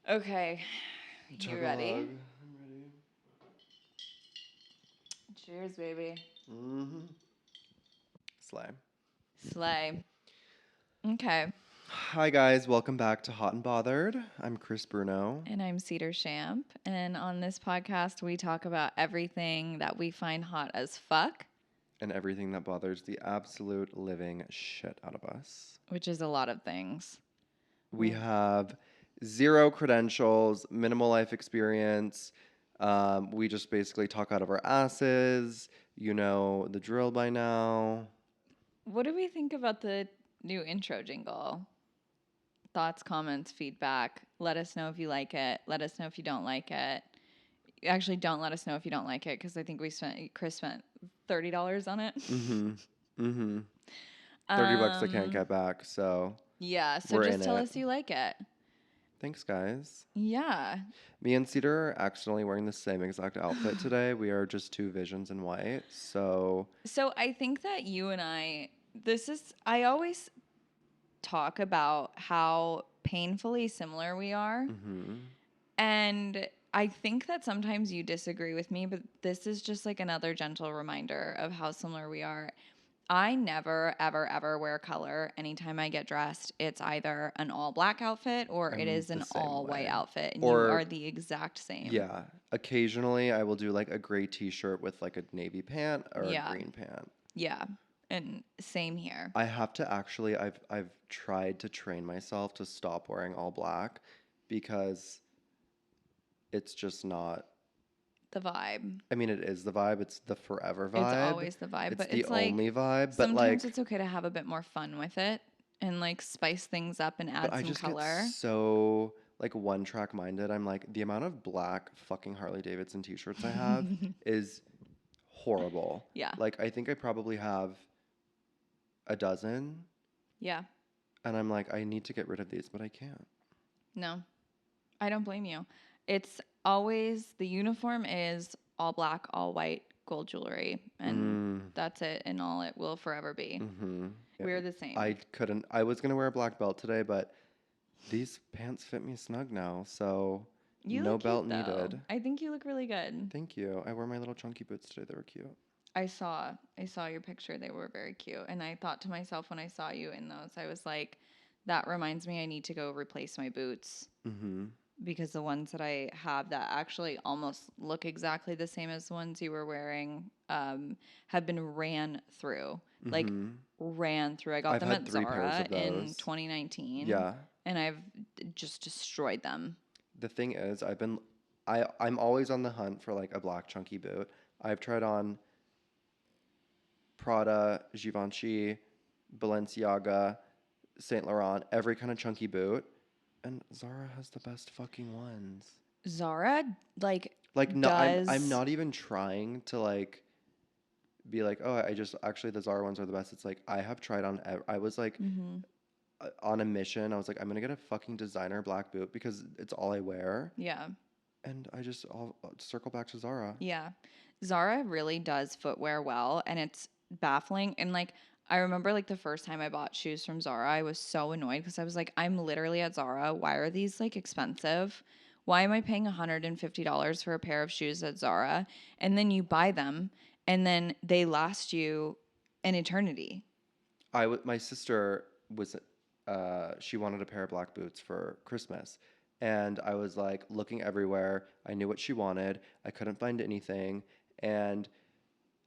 Okay, you ready? I'm ready. Cheers, baby. Mm-hmm. Slay. Slay. Okay, Hi guys, welcome back to Hot and Bothered. I'm Chris Bruno. and I'm Cedar Champ, and on this podcast we talk about everything that we find hot as fuck, And everything that bothers the absolute living shit out of us. which is a lot of things. We have zero credentials, minimal life experience. We just basically talk out of our asses. You know the drill by now. What do we think about the new intro jingle? Thoughts, comments, feedback. Let us know if you like it. Let us know if you don't like it. Actually, don't let us know if you don't like it because I think Chris spent $30 on it. Mm-hmm. Mm-hmm. $30 I can't get back, so Yeah, so we're just in tell it. us you like it. Thanks, guys. Yeah. Me and Cedar are accidentally wearing the same exact outfit today. We are just two visions in white. So, So I think that you and I always talk about how painfully similar we are. mhm. And I think that sometimes you disagree with me, but this is just like another gentle reminder of how similar we are. I never, ever, ever wear color. Anytime I get dressed, it's either an all black outfit or it I'm is the an same all white way. outfit. And you are Or, the exact same. yeah, occasionally I will do like a gray t shirt with like a navy pant or a Yeah. green pant. Yeah. And same here. I have to actually, I've tried to train myself to stop wearing all black because it's just not. The vibe. I mean, it is the vibe. It's the forever It's vibe. always the vibe, It's but the it's like only vibe. But sometimes like, it's okay to have a bit more fun with it and like spice things up and But add I some just get color. so like one track minded. I'm like, the amount of black fucking Harley Davidson t shirts I have is horrible. Yeah. Like, I think I probably have a dozen, Yeah. and I'm like, I need to get rid of these, but I can't. No, I don't blame you. It's always the uniform is all black, all white, gold jewelry, and Mm, that's it, and all it will forever be. mm-hmm. We're the same. I was gonna wear a black belt today, but these pants fit me snug now, so You no look belt cute though. needed. I think you look really good. Thank you. I wore my little chunky boots today. They were cute. I saw your picture. They were very cute. And I thought to myself when I saw you in those, I was like, that reminds me I need to go replace my boots Mm-hmm. because the ones that I have that actually almost look exactly the same as the ones you were wearing have been ran through. Like Mm-hmm. ran through. I got I've them had at 3 pairs Zara of in those. 2019 Yeah. and I've just destroyed them. The thing is, I'm always on the hunt for like a black chunky boot. I've tried on Prada, Givenchy, Balenciaga, Saint Laurent, every kind of chunky boot, and Zara has the best fucking ones. Zara like Like no, I'm does not even trying to like be like, oh, I just actually the Zara ones are the best. It's like I have tried on. I was like mhm. on a mission. I was like, I'm gonna get a fucking designer black boot because it's all I wear, Yeah. and I'll circle back to Zara. Yeah. Zara really does footwear well and it's baffling. And like I remember like the first time I bought shoes from Zara, I was so annoyed because I was like, I'm literally at Zara. Why are these like expensive? Why am I paying $150 for a pair of shoes at Zara? And then you buy them and then they last you an eternity. My sister was she wanted a pair of black boots for Christmas. And I was like looking everywhere. I knew what she wanted. I couldn't find anything. And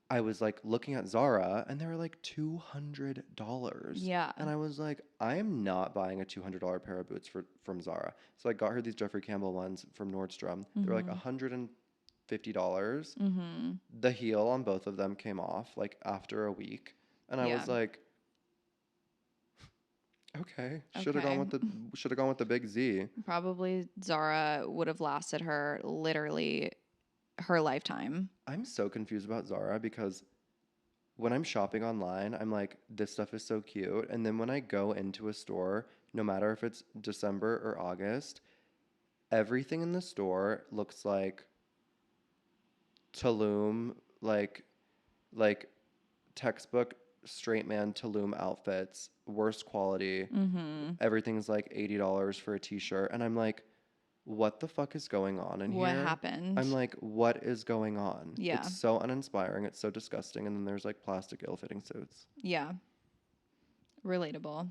I was like looking at Zara and they were like $200. Yeah. And I was like, I am not buying a $200 pair of boots from Zara. So I got her these Jeffrey Campbell ones from Nordstrom. They were like Mhm. $150. Mhm. The heel on both of them came off like after a week. And I Yeah. was like, okay, Okay. should have gone with the big Z. Probably Zara would have lasted her literally her lifetime. I'm so confused about Zara because when I'm shopping online, I'm like, this stuff is so cute. And then when I go into a store, no matter if it's December or August, everything in the store looks like Tulum, like textbook straight man Tulum outfits, worst quality. Mhm. Everything's like $80 for a t-shirt. And I'm like, what the fuck is going on in What here? I'm happened? like, what is going on? Yeah. It's so uninspiring. It's so disgusting. And then there's like plastic ill-fitting suits. Yeah. Relatable.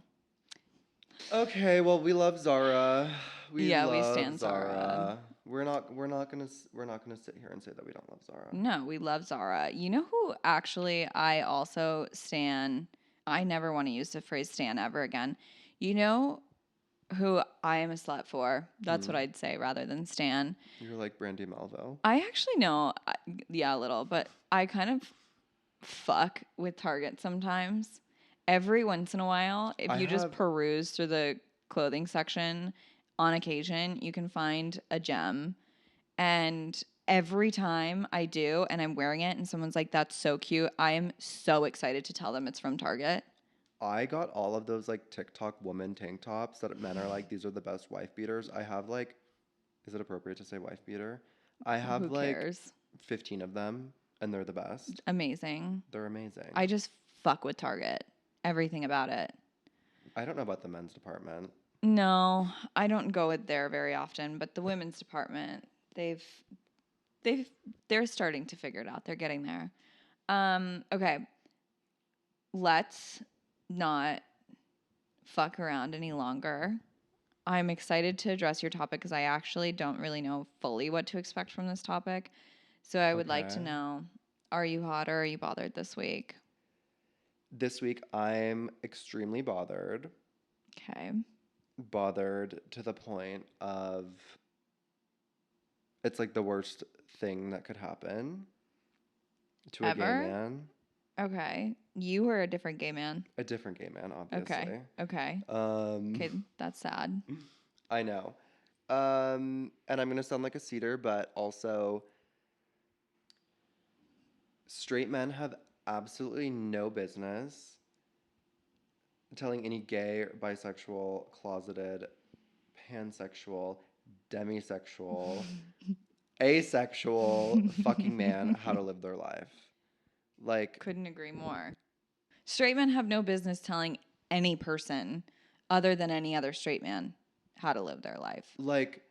Okay, well, we love Zara. We Yeah, we love stand Zara. Zara. We're not gonna sit here and say that we don't love Zara. No, we love Zara. You know who actually I also stan? I never want to use the phrase stan ever again. You know who I am a slut for? That's what Hmm. I'd say rather than stan. You're like Brandy Melville. I actually know, yeah, a little, but I kind of fuck with Target sometimes. Every once in a while, if I you just have peruse through the clothing section on occasion, you can find a gem. And every time I do and I'm wearing it and someone's like, that's so cute, I am so excited to tell them it's from Target. I got all of those like TikTok woman tank tops that men are like, these are the best wife beaters. I have like, is it appropriate to say wife beater? I have Who like cares? 15 of them and they're the best. Amazing. They're amazing. I just fuck with Target. Everything about it. I don't know about the men's department. No, I don't go in there very often, but the women's department, they've they've they're starting to figure it out. They're getting there. Okay. Let's not fuck around any longer. I'm excited to address your topic because I actually don't really know fully what to expect from this topic. So I would like to Okay. know, are you hot or are you bothered this week? This week I'm extremely bothered. Okay. Bothered to the point of it's like the worst thing that could happen to a gay Ever? man. Okay. You or a different gay man? A different gay man, Okay. obviously. Okay. Um, Okay, that's sad. I know. And I'm gonna sound like a cedar, but also straight men have absolutely no business telling any gay, bisexual, closeted, pansexual, demisexual, asexual fucking man how to live their life. Like, Couldn't agree more. Straight men have no business telling any person other than any other straight man how to live their life. like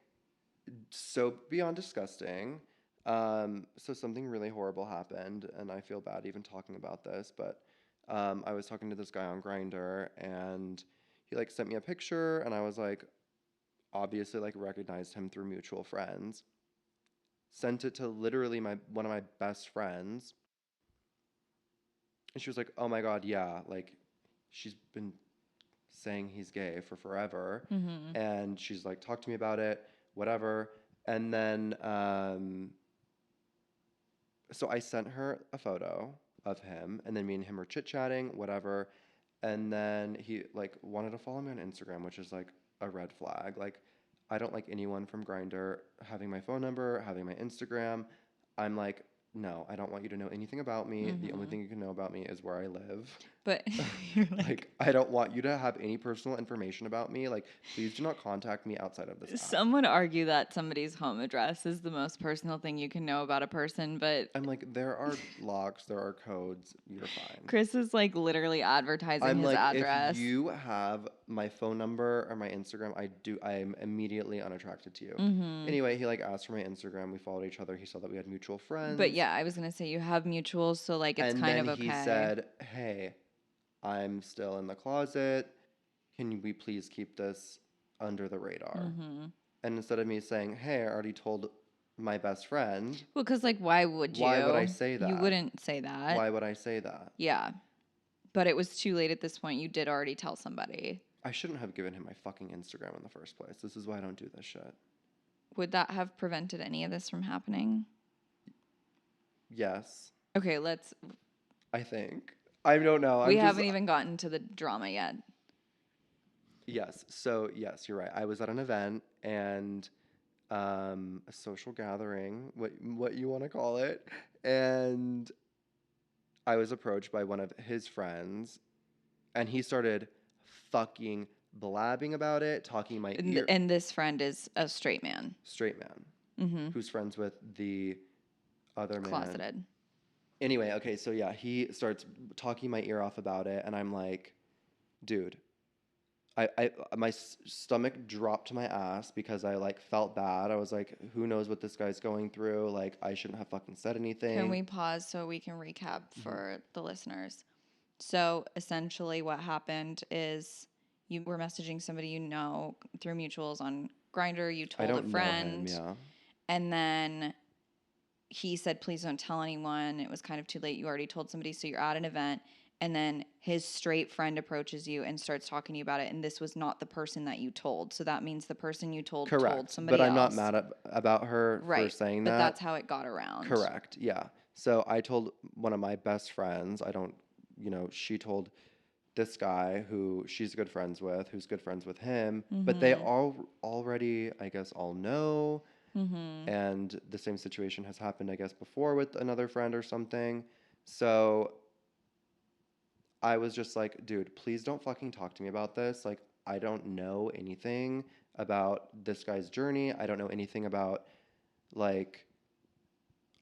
so beyond disgusting. So something really horrible happened, and I feel bad even talking about this, but I was talking to this guy on Grinder, and he like sent me a picture, and I was like, obviously like recognized him through mutual friends. Sent it to literally my one of my best friends, and she was like, "Oh my God, yeah, like she's been saying he's gay for forever." Mm-hmm. And she's like, "Talk to me about it, whatever." And then so I sent her a photo of him, and then me and him were chit-chatting, whatever. And then he like wanted to follow me on Instagram, which is like a red flag. Like I don't like anyone from Grinder having my phone number, having my Instagram. I'm like, no, I don't want you to know anything about me. The only Mm-hmm. thing you can know about me is where I live. But you're like, Like, I don't want you to have any personal information about me. Like, please do not contact me outside of this app. some would argue that somebody's home address is the most personal thing you can know about a person, but I'm like, there are locks, there are codes, you're fine. Chris is like literally advertising I'm his like, if address. you have my phone number or my Instagram, I'm immediately unattracted to you. Mm-hmm. Anyway, he like asked for my Instagram. We followed each other. He saw that we had mutual But friends. yeah, I was gonna say you have mutuals, so like it's And kind then of he okay. said, hey, I'm still in the closet. Can we please keep this under the radar? Mm-hmm. And instead of me saying, hey, I already told my best friend, Well, because like, why would why would I you? say You that? wouldn't say that. Why would I say that? Yeah, but it was too late at this point. You did already tell somebody. I shouldn't have given him my fucking Instagram in the first place. This is why I don't do this shit. Would that have prevented any of this from happening? Yes, Okay, let's. I think. I don't know. We I'm just haven't even gotten to the drama yet. yes. So yes, you're right. I was at an event and a social gathering, what you want to call it, and I was approached by one of his friends, and he started fucking blabbing about it, talking in my ear. And this friend is a straight man, Straight man, mm-hmm. who's friends with the other man. Closeted. Anyway, okay, so yeah, he starts talking my ear off about it, and I'm like, dude, my stomach dropped to my ass because I like felt bad. I was like, who knows what this guy's going through? Like, I shouldn't have fucking said Can anything. we pause so we can recap Hmm. for the listeners? So essentially, what happened is you were messaging somebody you know through mutuals on Grinder. You I told a don't know him, friend, yeah. and then he said, "Please don't tell anyone." It was kind of too late. You already told somebody, so you're at an event, and then his straight friend approaches you and starts talking to you about it. And this was not the person that you told. So that means the person you told Correct. But somebody I'm not else. mad about her for Right. saying But that's that. how it got around. Correct. Yeah. So I told one of my best friends, I don't, she told this guy who she's good friends with, who's good friends with him, but they Mm-hmm. all already, I guess, all know. Mm-hmm. And the same situation has happened, I guess, before with another friend or something. So I was just like, dude, please don't fucking talk to me about this. Like, I don't know anything about this guy's journey. I don't know anything about, like,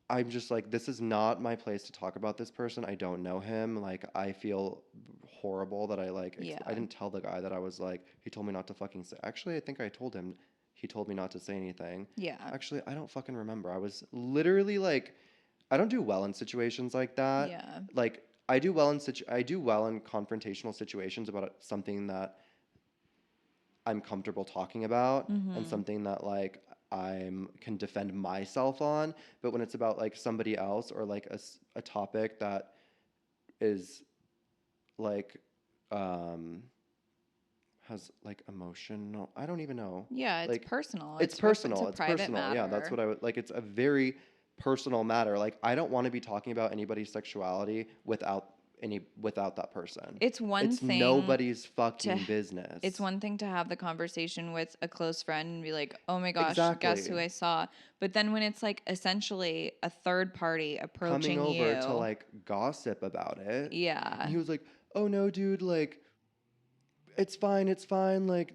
I'm just like, this is not my place to talk about this person. I don't know him. Like, I feel horrible that I like. I Yeah. didn't tell the guy that I was like. He told me not to fucking say. Actually, I think I told him. He told me not to say anything. Yeah. Actually, I don't fucking remember. I was literally like, I don't do well in situations like that. Yeah. Like, I do well in confrontational situations about something that I'm comfortable talking about and Mm-hmm. something that like I'm can defend myself on. But when it's about like somebody else or like a topic that is like um has like emotional, I don't even know. Yeah, it's Like personal. it's It's a personal. It's private personal. Yeah, that's matter. what I would like. It's a very personal matter. Like I don't want to be talking about anybody's sexuality without that person. It's one It's thing nobody's to fucking business. have the conversation with a close friend and be like, "Oh my gosh, guess Exactly. who I saw?" But then when it's like essentially a third party Coming approaching over to you, like gossip about it. And yeah. he was like, "Oh no, dude, like it's fine, like,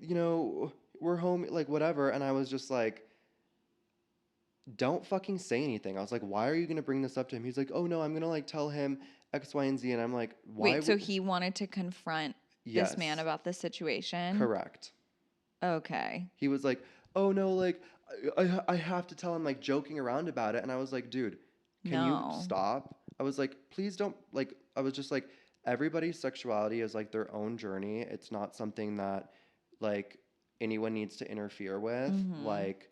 we're home, like whatever." And I was just like, "Don't fucking say anything." I was like, "Why are you going to bring this up to him?" He's like, "Oh no, I'm going to like tell him X, Y, and Z." And I'm like, "Why Wait, so would he wanted to confront this man Yes, about the situation? correct. Okay. He was like, "Oh no, like I have to tell him," like joking around about it. And I was like, "Dude, can you No. stop?" I was like, "Please don't." Like I was just like, everybody's sexuality is like their own journey. It's not something that like anyone needs to interfere with. Mm-hmm. Like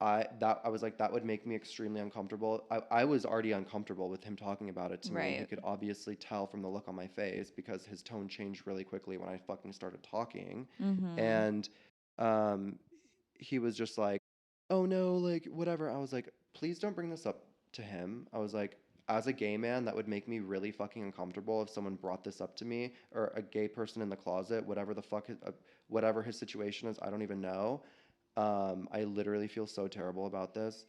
I was like, that would make me extremely uncomfortable. I was already uncomfortable with him talking about it to me, and he Right. could obviously tell from the look on my face because his tone changed really quickly when I fucking started talking. Mm-hmm. And um he was just like, "Oh no, like whatever." I was like, "Please don't bring this up to him." I was like, as a gay man, that would make me really fucking uncomfortable if someone brought this up to me, or a gay person in the closet, whatever his situation is, I don't even know. I literally feel so terrible about this.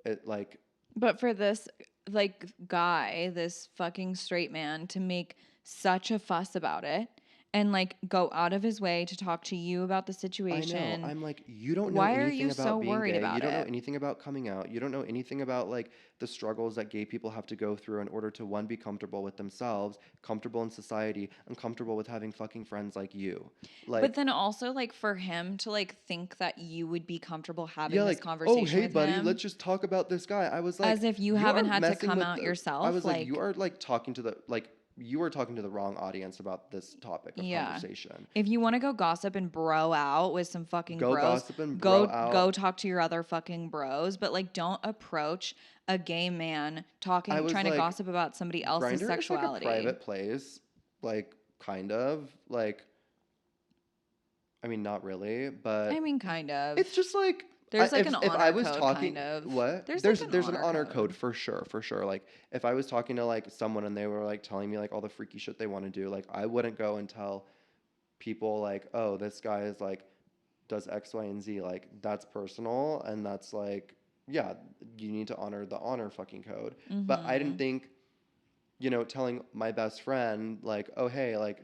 It like But for this like guy, this fucking straight man to make such a fuss about it and like go out of his way to talk to you about the I know. situation, I'm like, you don't know why are anything you so about being worried gay. You about don't know it? anything about coming out. You don't know anything about like the struggles that gay people have to go through in order to one, be comfortable with themselves, comfortable in society, and comfortable with having fucking friends like you. But Like, then also like for him to like think that you would be comfortable yeah, having this like, "Oh, conversation hey with buddy, him let's just talk about this guy." I was as like, if you haven't "You're had to messing come with out the I yourself, was like, "You like are like talking to the like you are talking to the wrong audience about this topic of yeah. conversation." If you want to go gossip and bro out with some fucking Go bros, gossip and bro go out. talk to your other fucking bros, but like don't approach a gay man I talking was trying to like, gossip about somebody else's Grinder is like a sexuality. private place, like kind of like I mean not really, I but mean kind of. it's just like There's like an if I honor was code talking kind of. what There's like an there's an honor honor code code. for sure, for sure. Like if I was talking to like someone and they were like telling me like all the freaky shit they want to do, like I wouldn't go and tell people like, "Oh, this guy is like does X, Y, and Z." Like that's personal, and that's like, yeah, you need to honor the honor fucking code. But I didn't Mhm. think, telling my best friend like, "Oh, hey, like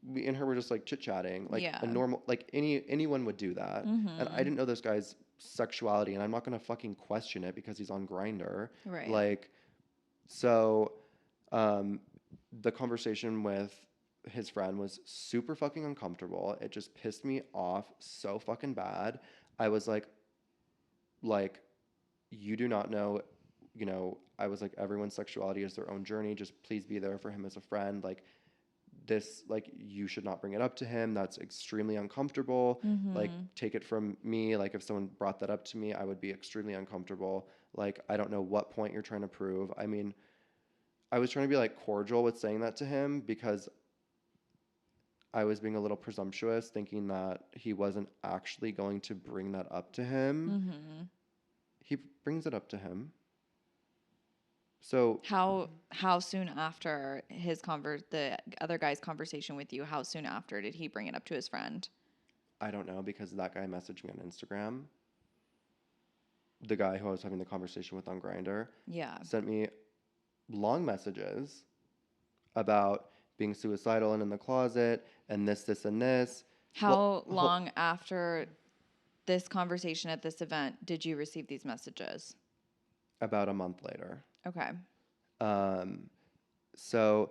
me and her were just like chit chatting, like a Yeah. normal, like anyone would do that." And I Mhm. didn't know this guy's sexuality, and I'm not gonna fucking question it because he's on Grinder. Right. Like, so, um, the conversation with his friend was super fucking uncomfortable. It just pissed me off so fucking bad. I was like, you do not know, I was like, everyone's sexuality is their own journey. Just please be there for him as a friend. Like, this, like, you should not bring it up to him. That's extremely uncomfortable. Like, Mm-hmm. take it from me. Like, if someone brought that up to me, I would be extremely uncomfortable. Like, I don't know what point you're trying to prove. I mean, I was trying to be like cordial with saying that to him because I was being a little presumptuous, thinking that he wasn't actually going to bring that up to him. Mm-hmm. He brings it up to him. So How soon after the other guy's conversation with you, how soon after did he bring it up to his friend? I don't know because that guy messaged me on Instagram. The guy who I was having the conversation with on Grindr Yeah. sent me long messages about being suicidal and in the closet and this, and this. Well, How long after this conversation at this event did you receive these messages? about a month later. Okay. Um, so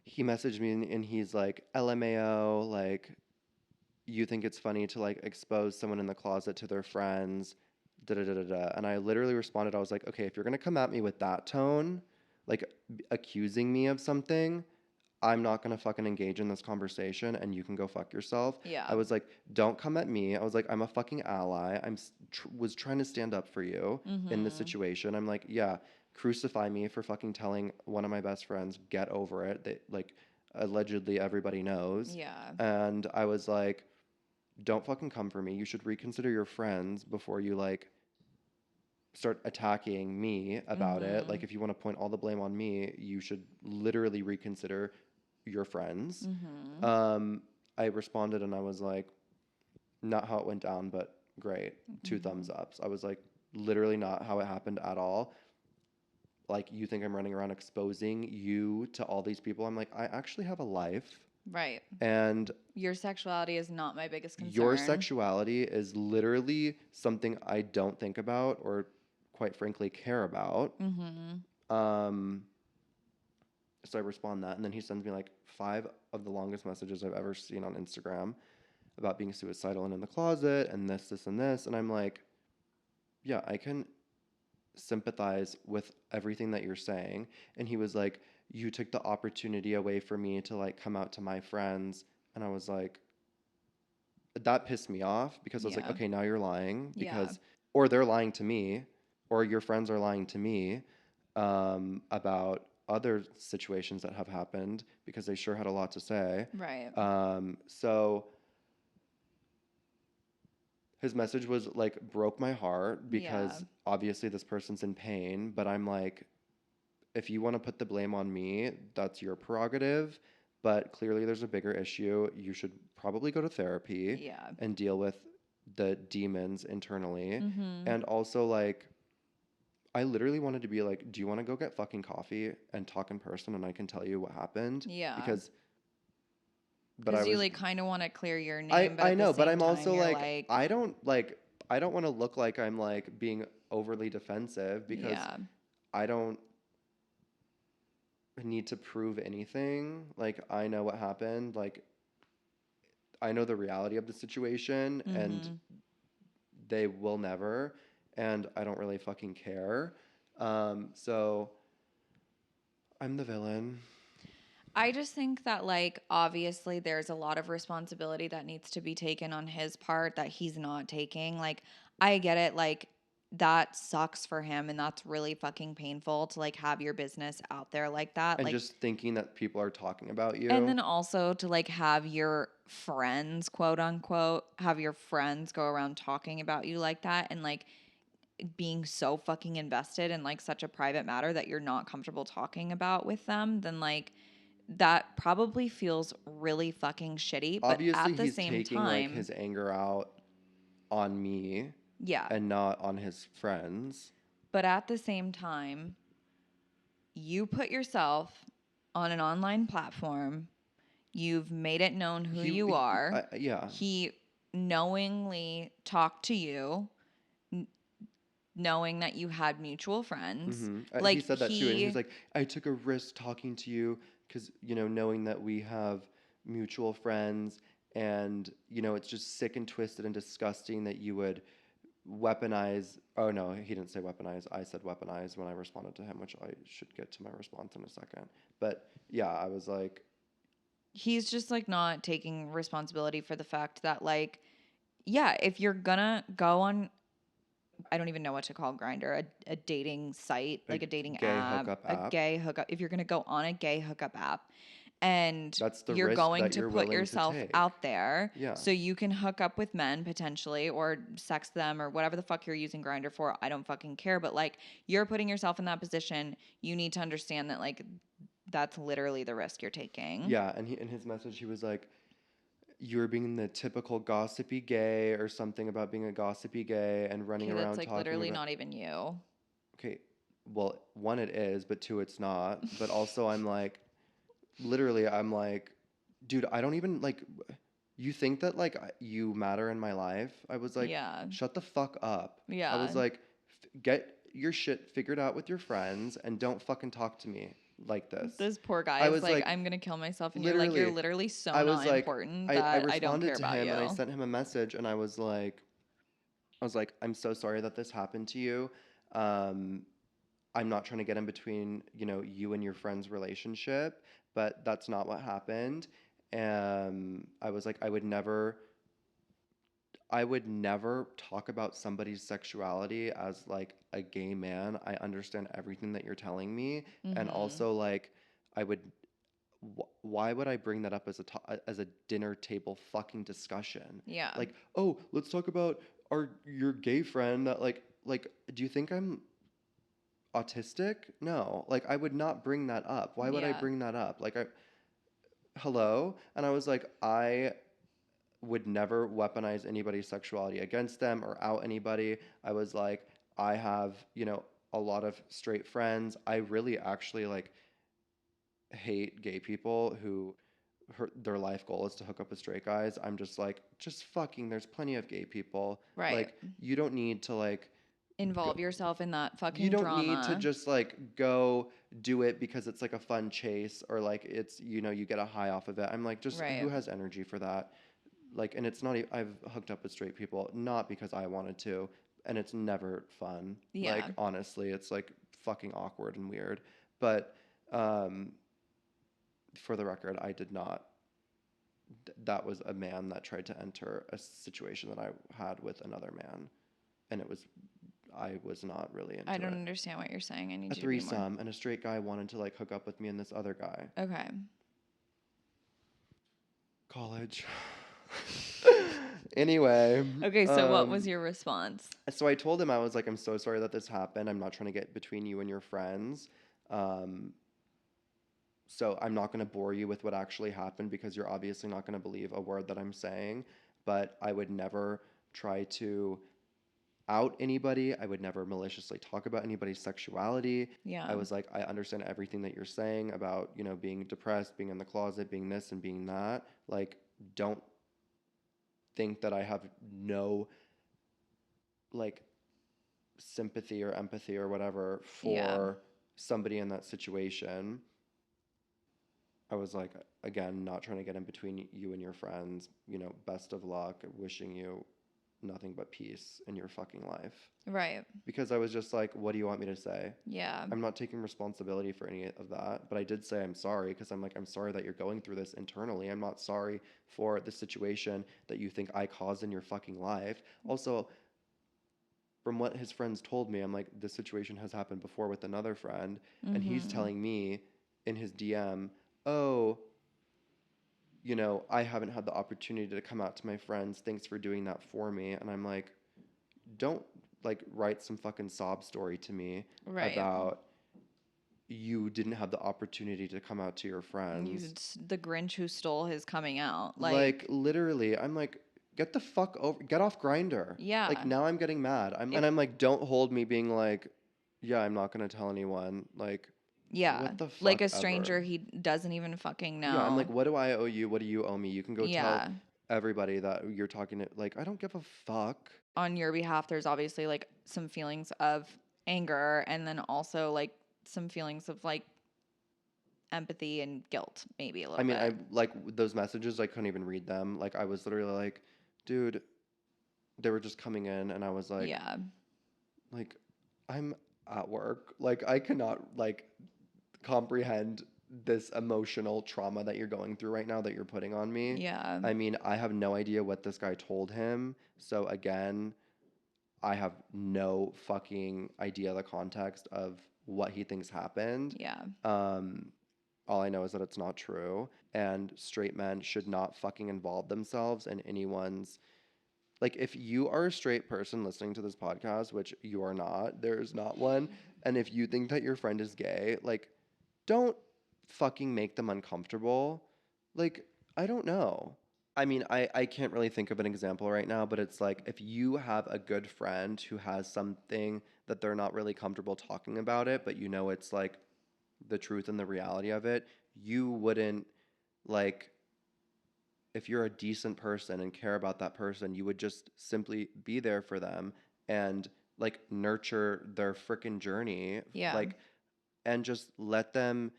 he messaged me and he's like, LMAO, like, you think it's funny to like expose someone in the closet to their friends, da da da da da. And I literally responded, I was like, okay, if you're gonna come at me with that tone, like accusing me of something, I'm not gonna fucking engage in this conversation and you can go fuck yourself. I Yeah. was like, don't come at me. I was like, I'm a fucking ally. Was trying to stand up for you in this Mm-hmm. situation. I'm like, yeah, crucify me for fucking telling one of my best friends, get over it. That like allegedly everybody knows. Yeah. And I was like, don't fucking come for me. You should reconsider your friends before you like start attacking me about it. Mm-hmm. Like if you want to point all the blame on me, you should literally reconsider your friends. Mm-hmm. Um, I responded and I was like, not how it went down, but great. Two Mm-hmm. thumbs ups. I was like, literally not how it happened at all. Like, you think I'm running around exposing you to all these people? I'm like, I actually have a life. Right. And Your sexuality is not my biggest your concern. sexuality is literally something I don't think about or, quite frankly, care about. Mm-hmm. Um, so I respond that, and then he sends me like 5 of the longest messages I've ever seen on Instagram about being suicidal and in the closet, and this, and this. And I'm like, yeah, I can sympathize with everything that you're saying. And he was like, you took the opportunity away from me to like come out to my friends. And I was like, that pissed me off because I was like, Yeah. okay, now you're lying Yeah. or they're lying to me, or your friends are lying to me about other situations that have happened because they sure had a lot to say. Right. So his message was like broke my heart Yeah. because obviously this person's in pain, but I'm like, if you want to put the blame on me, that's your prerogative. But clearly, there's a bigger issue. You should probably go to therapy Yeah. and deal with the demons internally. Mm-hmm. And also, like, I literally wanted to be like, do you want to go get fucking coffee and talk in person and I can tell you what happened? Yeah. Because, but I Because you was, like kind of want to clear your name, but I at the know, but same I'm time, also you're like, like, I don't want to look like I'm like being overly defensive because yeah. I don't need to prove anything. Like, I know what happened. Like, I know the reality of the situation, and Mm-hmm. they will never. And I don't really fucking care. So I'm the villain. I just think that, like, obviously there's a lot of responsibility that needs to be taken on his part that he's not taking. Like, I get it. Like, that sucks for him. And that's really fucking painful to, like, have your business out there like that. And Like, just thinking that people are talking about and you. then also to, like, have your friends, quote unquote, have your friends go around talking about you like that and, like, being so fucking invested in, like, such a private matter that you're not comfortable talking about with them, then, like, that probably feels really fucking shitty. But Obviously, at the he's same taking like time, his anger out on me yeah. and not on his friends. But at the same time, you put yourself on an online platform. You've made it known who you are. Yeah. He knowingly talked to you, knowing that you had mutual friends. Hmm. He Like, said that too, and he was he, like, "I took a risk talking to you because, knowing that we have mutual friends, and, it's just sick and twisted and disgusting that you would weaponize. Oh, no, he didn't say weaponize. I said weaponize when I responded to him, which I should get to my response in a second. But yeah, I was like, He's just like not taking responsibility for the fact that like, yeah, if you're gonna go on, I don't even know what to call Grinder, a dating site, a like a dating gay app, hookup a app. gay hookup, if you're gonna go on a gay hookup app and That's the you're risk going that to you're put willing to yourself take. out there Yeah. so you can hook up with men potentially or sex them or whatever the fuck you're using Grinder for, I don't fucking care. But like, you're putting yourself in that position. You need to understand that like that's literally the risk you're taking. Yeah, and in his message he was like, you're being the typical gossipy gay, or something about being a gossipy gay and running Okay, that's around like talking literally about. not even you. Okay, well, one, it is, but two, it's not. But also, I'm like, literally, I'm like, dude, I don't even like. You think that like you matter in my life? I was like, Yeah. shut the fuck up. I Yeah. was like, get your shit figured out with your friends and don't fucking talk to me like this. This poor guy I is was like, like, I'm gonna kill myself, and you're literally, literally so I was not like, important I that I don't responded care to about him and I you. sent him a message, and I was like, I'm so sorry that this happened to you. Um, I'm not trying to get in between, you and your friend's relationship, but that's not what happened. I was like, I would never talk about somebody's sexuality as like a gay man. I understand everything that you're telling me, and Mm-hmm. also like, I would. Why would I bring that up as a dinner table fucking discussion? Yeah. Like, oh, let's talk about your gay friend that do you think I'm autistic? No. Like, I would not bring that up. Why would I Yeah. bring that up? Like, hello? And I was like, I would never weaponize anybody's sexuality against them or out anybody. I was like, I have, a lot of straight friends. I really actually like hate gay people who their life goal is to hook up with straight guys. I'm just like, just fucking, there's plenty of gay people. Right. Like, you don't need to like go, Involve yourself in that you fucking don't need to drama. just like go do it because it's like a fun chase, or like it's, you get a high off of it. I'm like, just Right. who has energy for that? Like, and it's not, I've hooked up with straight people, not because I wanted to, and it's never fun. Like, Yeah. honestly, it's like fucking awkward and weird. But, um, for the record, I did not. That was a man that tried to enter a situation that I had with another man, and I was not really I into don't it. understand what you're saying. I need A you to be more. threesome, and a straight guy wanted to like hook up with me and this other guy. Okay. College. Anyway, Okay, so what was your response? so I told him, I was like, I'm so sorry that this happened. I'm not trying to get between you and your friends. Um, so I'm not going to bore you with what actually happened, because you're obviously not going to believe a word that I'm saying. But I would never try to out anybody. I would never maliciously talk about anybody's sexuality. I Yeah. was like, I understand everything that you're saying about, being depressed, being in the closet, being this and being that. Like, don't think that I have no like sympathy or empathy or whatever Yeah. for somebody in that situation. I was like, again, not trying to get in between you and your friends. Best of luck, wishing you nothing but peace in your fucking life. Right. Because I was just like, what do you want me to say? Yeah. I'm not taking responsibility for any of that, but I did say I'm sorry, because I'm like, I'm sorry that you're going through this internally. I'm not sorry for the situation that you think I caused in your fucking life. Also, from what his friends told me, I'm like, this situation has happened before with another friend, and he's Mm-hmm. telling me in his DM, oh, I haven't had the opportunity to come out to my friends. Thanks for doing that for me. And I'm like, don't like write some fucking sob story to me Right. about you didn't have the opportunity to come out to your friends. The Grinch who stole his coming out. Like, Like, literally, I'm like, get the fuck over, get off Grinder. Like, yeah. now I'm getting mad. If I'm like, don't hold me being like, yeah, I'm not gonna tell anyone. Like, yeah, what the like fuck a ever. stranger he doesn't even fucking Yeah, I'm like, know. what do I owe you? What do you owe me? You can go tell Yeah. everybody that you're talking to. Like, I don't give a fuck. On your behalf, there's obviously like some feelings of anger and then also like some feelings of like empathy and guilt, maybe a I little mean, bit. I like those messages, I couldn't even read them. Like I was literally like, dude, they were just coming in and I was Yeah. like I'm at work. Like I cannot like comprehend this emotional trauma that you're going through right now that you're putting on me. Yeah. I mean, I have no idea what this guy told him. So again, I have no fucking idea the context of what he thinks happened. Yeah. Um, all I know is that it's not true, and straight men should not fucking involve themselves in anyone's. Like, if you are a straight person listening to this podcast, which you are not, there is not one, and if you think that your friend is gay, like, don't fucking make them uncomfortable. Like, I don't know. I mean, I can't really think of an example right now, but it's like if you have a good friend who has something that they're not really comfortable talking about it, but you know it's like the truth and the reality of it, you wouldn't like if you're a decent person and care about that person, you would just simply be there for them and like nurture their freaking journey, Yeah. like and just let them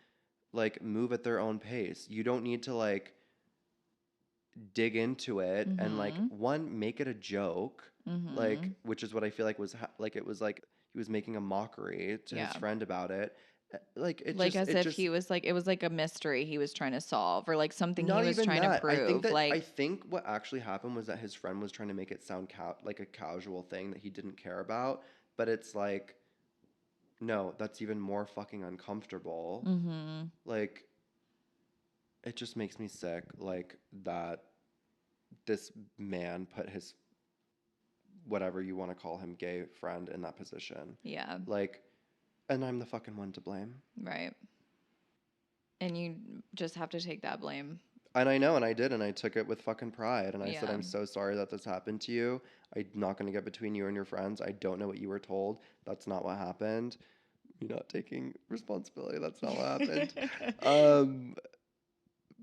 like move at their own pace. You don't need to like dig into it and like Mm-hmm. one make it a joke, like Mm-hmm. which is what I feel like was like it was like he was making a mockery to his Yeah. friend about it. Like Like as it if just he was like, it was like a mystery he was trying to solve or like something he not was even trying to that. prove. I Like, think what actually happened was that his friend was trying to make it sound like a casual thing that he didn't care about, but it's like no, that's even more fucking uncomfortable. mm-hmm. Like it just makes me sick like that this man put his whatever you want to call him gay friend in that position. Yeah. Like and I'm the fucking one to blame. Right. And you just have to take that blame. And I know, and I did, and I took it with fucking pride. And I said, Yeah. I'm so sorry that this happened to you. I'm not going to get between you and your friends. I don't know what you were told. That's not what happened. You're not taking responsibility. That's not what happened. Um,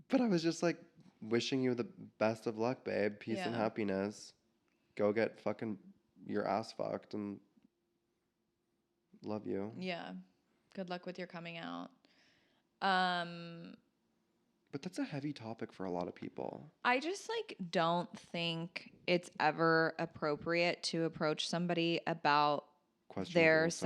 but I was just like wishing you the best of luck, babe. Peace and Yeah. happiness. Go get fucking your ass fucked and love you. Yeah. Good luck with your coming out. Um, But that's a heavy topic for a lot of people. I just like don't think it's ever appropriate to approach somebody about their Questionable sexuality.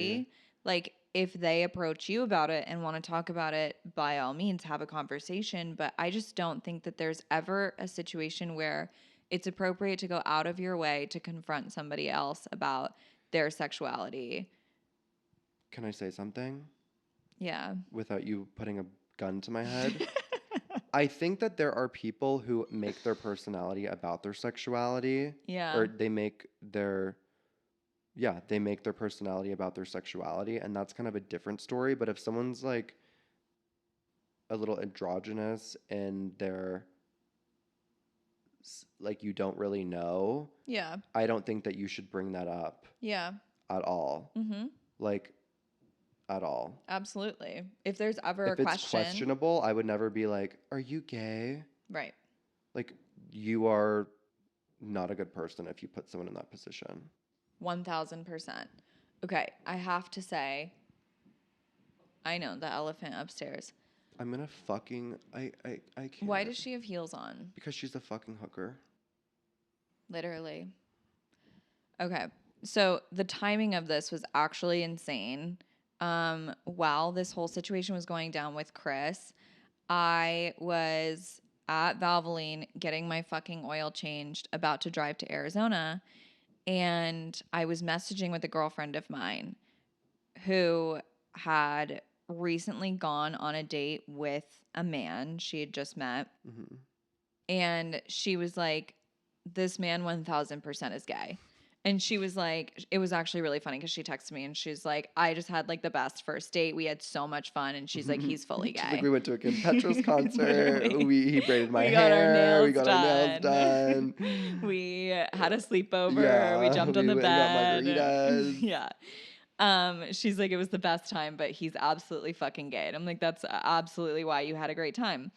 sexuality. Like if they approach you about it and want to talk about it, by all means have a conversation, but I just don't think that there's ever a situation where it's appropriate to go out of your way to confront somebody else about their sexuality. Can I say something Yeah. without you putting a gun to my head? I think that there are people who make their personality about their sexuality, Yeah. or they make their personality about their sexuality, and that's kind of a different story. But if someone's like a little androgynous and they're like you don't really know, Yeah. I don't think that you should bring that up Yeah. at all. Mhm. Like at all. Absolutely. If there's ever a If it's question, questionable, I would never be like, "Are you gay?" right. Like you are not a good person if you put someone in that position. 1000%. Okay, I have to say, I know the elephant upstairs. I'm gonna fucking I Why can't does she have heels on? because she's a fucking hooker. Literally. Okay. So the timing of this was actually insane. While this whole situation was going down with Chris, I was at Valvoline getting my fucking oil changed, about to drive to Arizona, and I was messaging with a girlfriend of mine who had recently gone on a date with a man she had just met. Hmm. And she was like, this man 1000% is gay. And she was like, it was actually really funny because she texted me and she's like, I just had like the best first date. We had so much fun. And she's like, he's fully She's like, gay. we went to a Kim Petras concert. Literally. He braided my We got our hair. We nails got our nails done. done. We had a sleepover. We Yeah, jumped on we the went and got bed. margaritas. Yeah. She's like, it was the best time, but he's absolutely fucking gay. And I'm like, that's absolutely why you had a great time.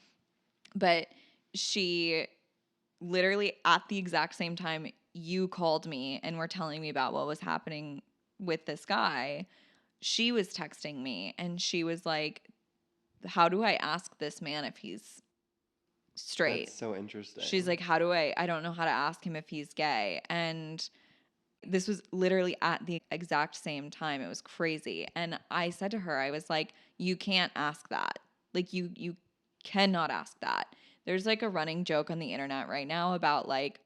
But she literally at the exact same time you called me and were telling me about what was happening with this guy, she was texting me and she was like, how do I ask this man if he's straight? That's so She's interesting. like, I don't know how to ask him if he's gay. And this was literally at the exact same time. It was crazy. And I said to her, I was like, you can't ask that. Like you cannot ask that. There's like a running joke on the internet right now about like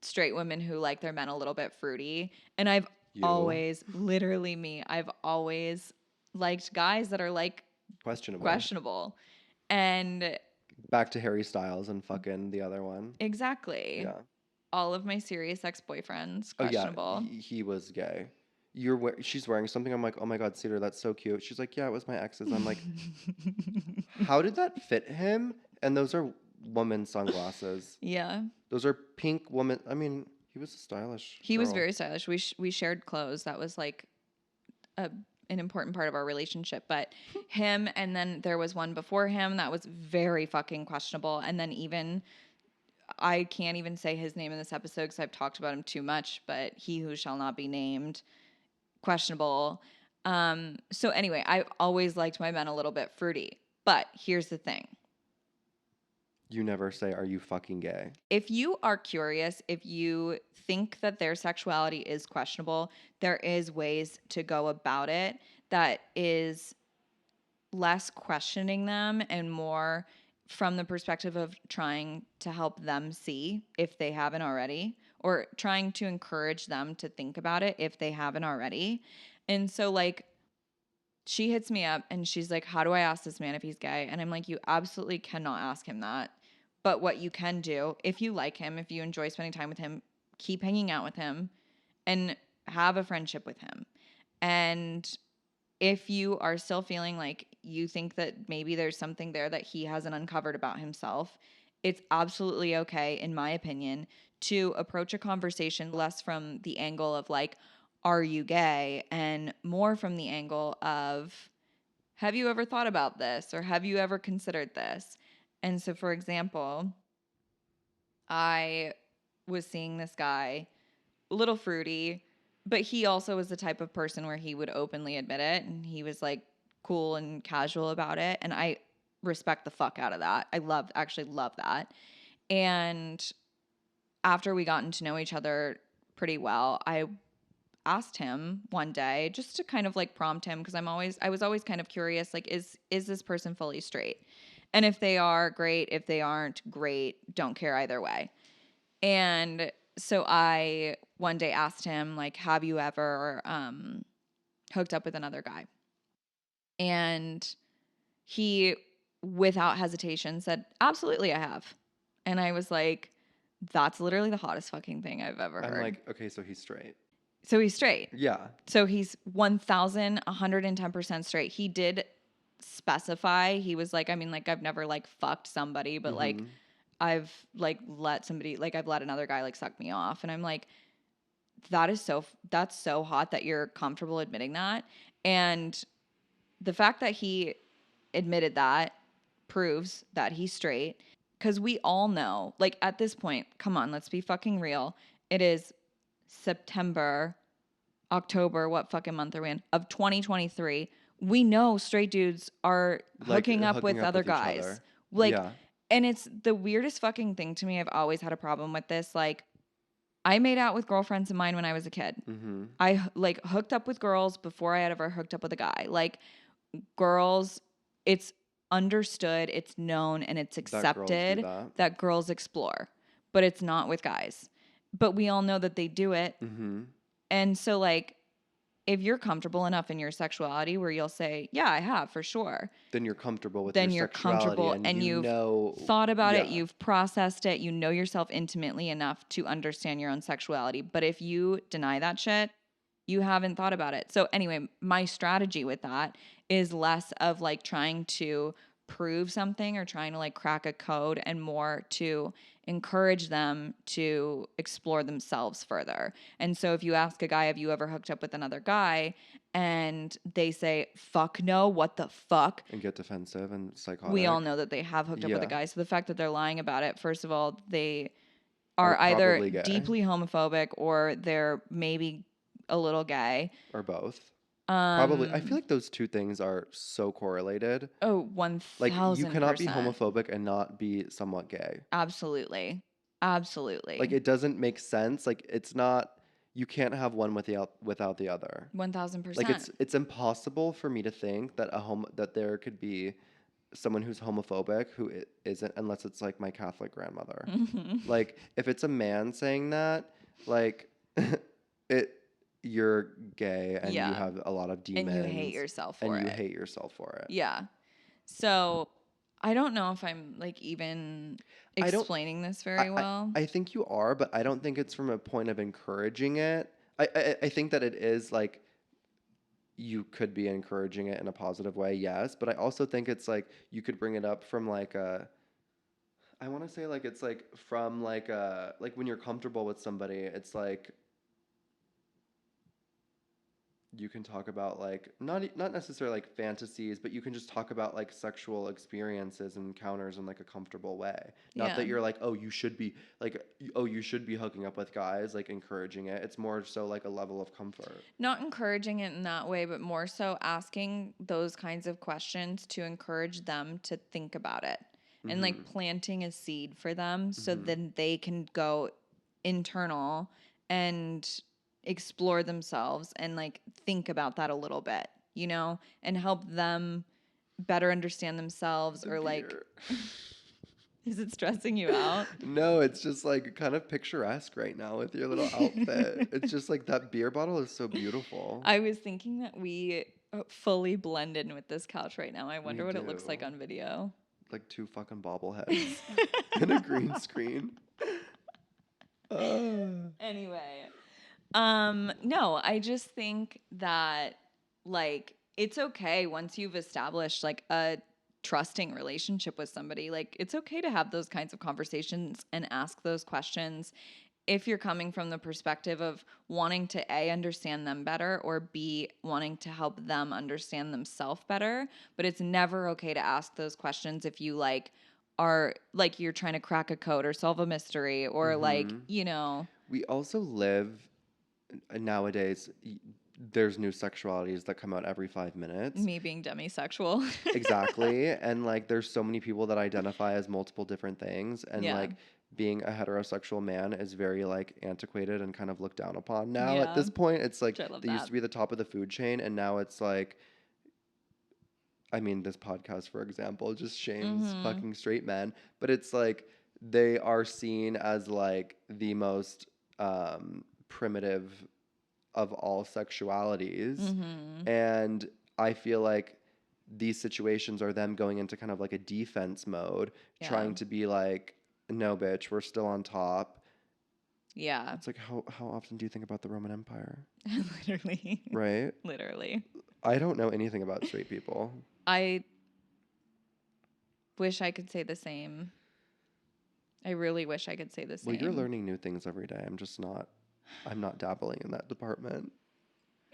straight women who like their men a little bit fruity. And I've You always, literally me, I've always liked guys that are like questionable. questionable. And Back to Harry Styles and fucking the other one. exactly. Yeah. All of my serious ex-boyfriends Oh yeah, questionable. he was gay. She's wearing something. I'm like, oh my god, Cedar, that's so cute. She's like, yeah, it was my ex's. I'm like, how did that fit him? And those are woman sunglasses. Yeah. Those are pink woman. I mean, he was a stylish He was girl. very stylish. We shared clothes. That was like a an important part of our relationship. But him, and then there was one before him that was very fucking questionable. And then even I can't even say his name in this episode because I've talked about him too much. But he who shall not be named, questionable. So anyway, I've always liked my men a little bit fruity. But here's the thing. You never say, are you fucking gay? If you are curious, if you think that their sexuality is questionable, there is ways to go about it that is less questioning them and more from the perspective of trying to help them see if they haven't already, or trying to encourage them to think about it if they haven't already. And so like she hits me up and she's like, how do I ask this man if he's gay? And I'm like, you absolutely cannot ask him that. But what you can do, if you like him, if you enjoy spending time with him, keep hanging out with him and have a friendship with him. And if you are still feeling like you think that maybe there's something there that he hasn't uncovered about himself, it's absolutely okay, in my opinion, to approach a conversation less from the angle of like, are you gay? And more from the angle of, have you ever thought about this? Or have you ever considered this? And so, for example, I was seeing this guy, a little fruity, but he also was the type of person where he would openly admit it and he was like cool and casual about it. And I respect the fuck out of that. Actually love that. And after we gotten to know each other pretty well, I asked him one day just to kind of like prompt him because I was always kind of curious like is this person fully straight? And if they are, great. If they aren't, great. Don't care either way. And so I one day asked him like, have you ever hooked up with another guy? And he, without hesitation, said, absolutely, I have. And I was like, that's literally the hottest fucking thing I've ever I'm heard. like, okay, so he's straight. So he's straight. Yeah. So he's 1,110% straight. He did specify, he was like, I mean, like, I've never like fucked somebody, but like, Mm-hmm. I've like let somebody, like, I've let another guy like suck me off. And I'm like, that's so hot that you're comfortable admitting that. And the fact that he admitted that proves that he's straight because we all know, like at this point, come on, let's be fucking real. It is September, October, what fucking month are we in? Of 2023. We know straight dudes are Like hooking up hooking with up other with each guys. other. Like, Yeah. and it's the weirdest fucking thing to me. I've always had a problem with this. Like, I made out with girlfriends of mine when I was a kid. Mm-hmm. I like hooked up with girls before I had ever hooked up with a guy. Like girls, it's understood, it's known, and it's That girls do accepted that. that girls explore, but it's not with guys. But we all know that they do it. Mm-hmm. And so, like, if you're comfortable enough in your sexuality where you'll say, yeah, I have for sure, Then you're comfortable with your then you're sexuality comfortable and and you you've know, thought about it, yeah. you've processed it, you know yourself intimately enough to understand your own sexuality. But if you deny that shit, you haven't thought about it. So, anyway, my strategy with that is less of like trying to prove something or trying to like crack a code and more to encourage them to explore themselves further. And so, if you ask a guy, have you ever hooked up with another guy? And they say, fuck no, what the fuck? And get defensive and We all psychotic. know that they have hooked up with a Yeah. guy. So the fact that they're lying about it, first of all, they Are are either probably gay deeply homophobic or they're maybe a little gay. or both. Probably. I feel Um, like those two things are so correlated. oh, Like you cannot be 1000%. homophobic and not be somewhat gay. Absolutely. Like Absolutely. it doesn't make sense. Like it's not you can't have one without the other. Like 1000%. it's impossible for me to think that that there could be someone who's homophobic who isn't unless it's like my Catholic grandmother. Mhm. Like if it's a man saying that, like it you're gay and you Yeah. have a lot of And you hate demons yourself and for you it. hate yourself for it. Yeah. So I don't know if I'm like even I don't explaining this I, very I well. I think you are, but I don't think it's from a point of encouraging it. I think that it is like you could be encouraging it in a positive way, yes, but I also think it's like you could bring it up from like a I want to say like it's like from like a like when you're comfortable with somebody, it's like you can talk about like not necessarily like fantasies, but you can just talk about like sexual experiences and encounters in like a comfortable way. Not Yeah. that you're like, oh, you should be like, oh, you should be hooking up with guys, like encouraging it. It's more so like a level of comfort. Not encouraging it in that way, but more so asking those kinds of questions to encourage them to think about it and like Mm-hmm. planting a seed for them so Mm-hmm. then they can go internal and explore themselves and like think about that a little bit, and help them better understand themselves The or like, beer. is it stressing you out? No, it's just like kind of picturesque right now with your little outfit. It's just like that beer bottle is so beautiful. I was thinking that we fully blend in with this couch right now. I We wonder what it looks like do. on video. Like two fucking bobbleheads and a green screen. Uh, Anyway, no, I just think that like it's okay once you've established like a trusting relationship with somebody. Like it's okay to have those kinds of conversations and ask those questions if you're coming from the perspective of wanting to A, understand them better, or B, wanting to help them understand themselves better. But it's never okay to ask those questions if you like are like you're trying to crack a code or solve a mystery or like, mm-hmm. you know, We also live nowadays. There's new sexualities that come out every 5 minutes. me being demisexual. Exactly. And like there's so many people that identify as multiple different things and Yeah. like being a heterosexual man is very like antiquated and kind of looked down upon now at Yeah. this point. It's like Which I love they used that. to be the top of the food chain and now it's like I mean this podcast for example just shames Mm-hmm. fucking straight men, but it's like they are seen as like the most primitive of all sexualities. Mm-hmm. And I feel like these situations are them going into kind of like a defense mode, Yeah. trying to be like, no, bitch, we're still on top. Yeah. It's like, how often do you think about the Roman Empire? Literally. Right? Literally. I don't know anything about straight people. I wish I could say the same. I really wish I could say the Well, you're same. learning new things every day. I'm not dabbling in that department.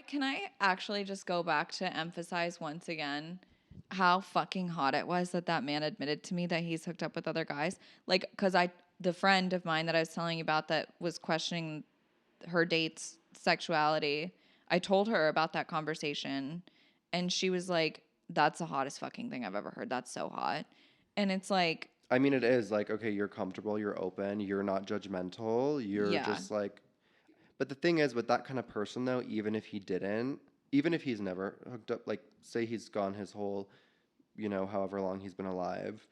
Can I actually just go back to emphasize once again how fucking hot it was that that man admitted to me that he's hooked up with other guys? Like, because the friend of mine that I was telling you about that was questioning her date's sexuality, I told her about that conversation and she was like, that's the hottest fucking thing I've ever heard. That's so hot. And it's like, I mean, it is like, okay, you're comfortable, you're open, you're not judgmental, you're yeah. just like, but the thing is, with that kind of person, though, even if he's never hooked up, like, say he's gone his whole, however long he's been alive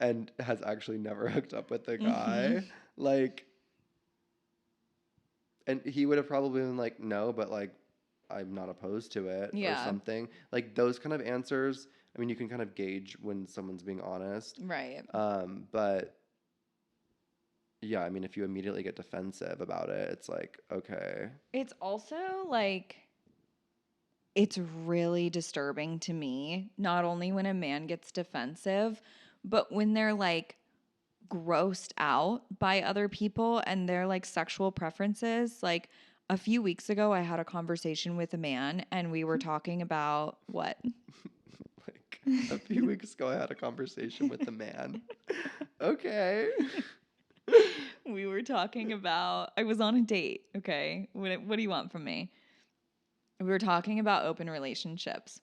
and has actually never hooked up with the Mm-hmm. guy, like, and he would have probably been like, no, but like, I'm not opposed to it or Yeah. something. Like, those kind of answers, I mean, you can kind of gauge when someone's being honest. Right. But yeah, I mean, if you immediately get defensive about it, it's like, okay. It's also like, it's really disturbing to me, not only when a man gets defensive, but when they're like grossed out by other people and their like sexual preferences. Like a few weeks ago, I had a conversation with a man and we were talking about what? Like a few weeks ago, I had a conversation with the man. Okay. We were talking about, I was on a date. Okay. What do you want from me? We were talking about open relationships,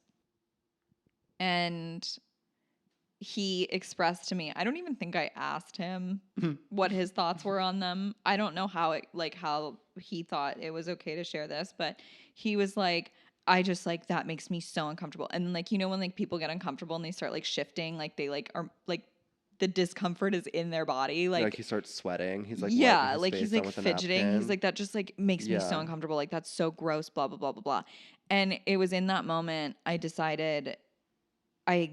and he expressed to me, I don't even think I asked him what his thoughts were on them. I don't know how it, like, how he thought it was okay to share this, but he was like, I just like, that makes me so uncomfortable. And like, you know, when like people get uncomfortable and they start like shifting, like they like are like, the discomfort is in their body. Like Like, he starts sweating. He's like wiping yeah, his like he's face down like with a fidgeting. He's napkin. like, that just like makes me so Yeah. uncomfortable. Like, that's so gross, blah, blah, blah, blah, blah. And it was in that moment I decided I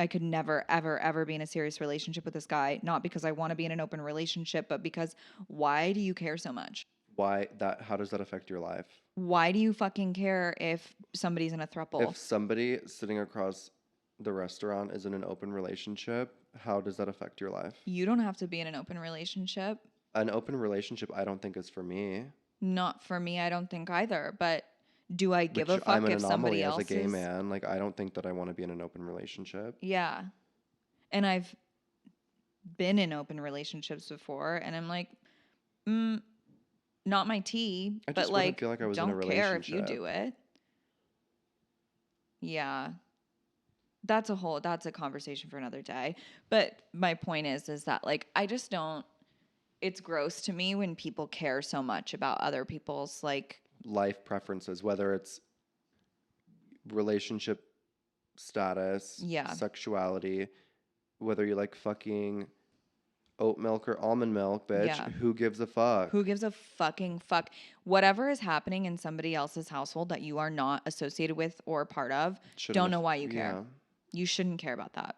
could never, ever, ever be in a serious relationship with this guy. Not because I want to be in an open relationship, but because why do you care so much? Why that? How does that affect your life? Why do you fucking care if somebody's in a throuple? If somebody sitting across the restaurant is in an open relationship, how does that affect your life? You don't have to be in an open relationship. An open relationship, I don't think is for me, Not for me, I don't think either. But do I give which a I'm fuck an if somebody anomaly as a else gay is? man. Like, I don't think that I want to be in an open relationship. Yeah. And I've been in open relationships before, and I'm like, mm, not my tea, I but just wouldn't like, feel like I was in a don't care if you do relationship. it. Yeah. That's a conversation for another day. But my point is that like, I just don't, it's gross to me when people care so much about other people's like, Life preferences, whether it's relationship status, yeah. sexuality, whether you like fucking oat milk or almond milk, bitch, Yeah. who gives a Who fuck? gives a fucking fuck? Whatever is happening in somebody else's household that you are not associated with or part of, Shouldn't don't have, know why you care. yeah. You shouldn't care about that.